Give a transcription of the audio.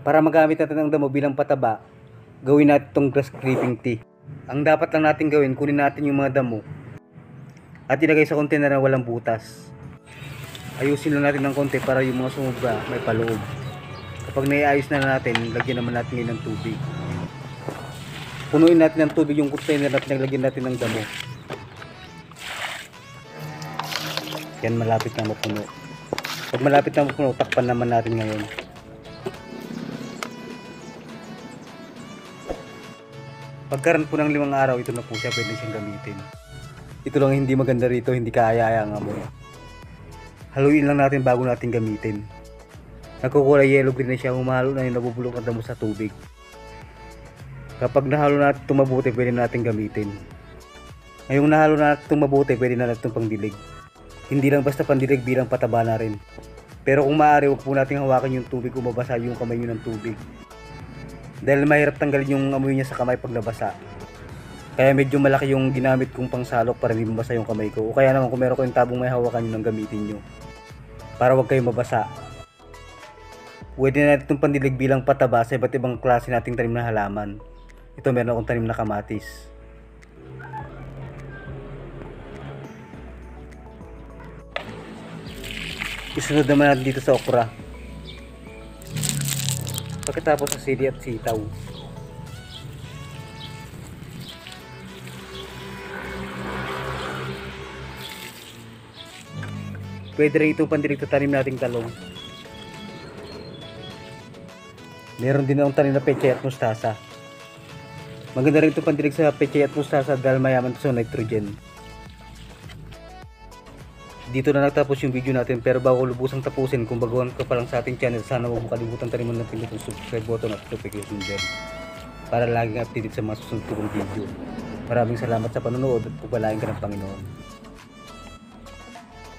Para magamit natin ang damo bilang pataba, gawin natin itong grass clipping tea. Ang dapat lang natin gawin, kunin natin yung mga damo at ilagay sa container na walang butas. Ayusin lang natin ng konti para yung mga sumobra may paloob. Kapag naiayos na natin, lagyan naman natin ngayon ng tubig. Punuin natin ng tubig yung container at naglagyan natin ng damo. Yan, malapit na mapuno. Pag malapit na mapuno, takpan naman natin ngayon. Pagkaroon po ng 5 araw, ito na po siya, pwede siyang gamitin. Ito lang hindi maganda rito, hindi kaaya-aya ang amoy. Haluin lang natin bago natin gamitin. Nagkukulay yellow green na siya, humalo na yung nabubulok na damo sa tubig. Kapag nahalo natin itong mabuti, pwede natin gamitin. Ngayong nahalo natin itong mabuti, pwede na natin itong pangdilig. Hindi lang basta pandilig, bilang pataba na rin. Pero kung maaari, huwag po natin hawakan yung tubig o mabasa yung kamay nyo ng tubig. Dahil mahirap tanggalin yung amoy niya sa kamay pag nabasa. Kaya medyo malaki yung ginamit kong pangsalok para hindi mabasa yung kamay ko. O kaya naman kung meron kayong tabong may hawakan nyo nang gamitin nyo. Para huwag kayong mabasa. Pwede na natin itong pandilig bilang pataba sa iba't ibang klase nating tanim na halaman. Ito, meron akong tanim na kamatis. Isunod naman natin dito sa okra. Pagkatapos sa sili at sitaw. Pwede rin itong pandilig sa tanim nating talong. Meron din akong tanim na pechay at mustasa. Maganda rin itong pandilig sa pechay at mustasa dahil mayaman ito sa nitrogen. Dito na nagtapos yung video natin, pero bago lubusang tapusin, kung baguhan ka pa lang sa ating channel, sana huwag mo kalimutan taniman ng pindot ng subscribe button at notification bell para laging updated sa mga susunod kong video. Maraming salamat sa panonood at pagpalain ka ng Panginoon.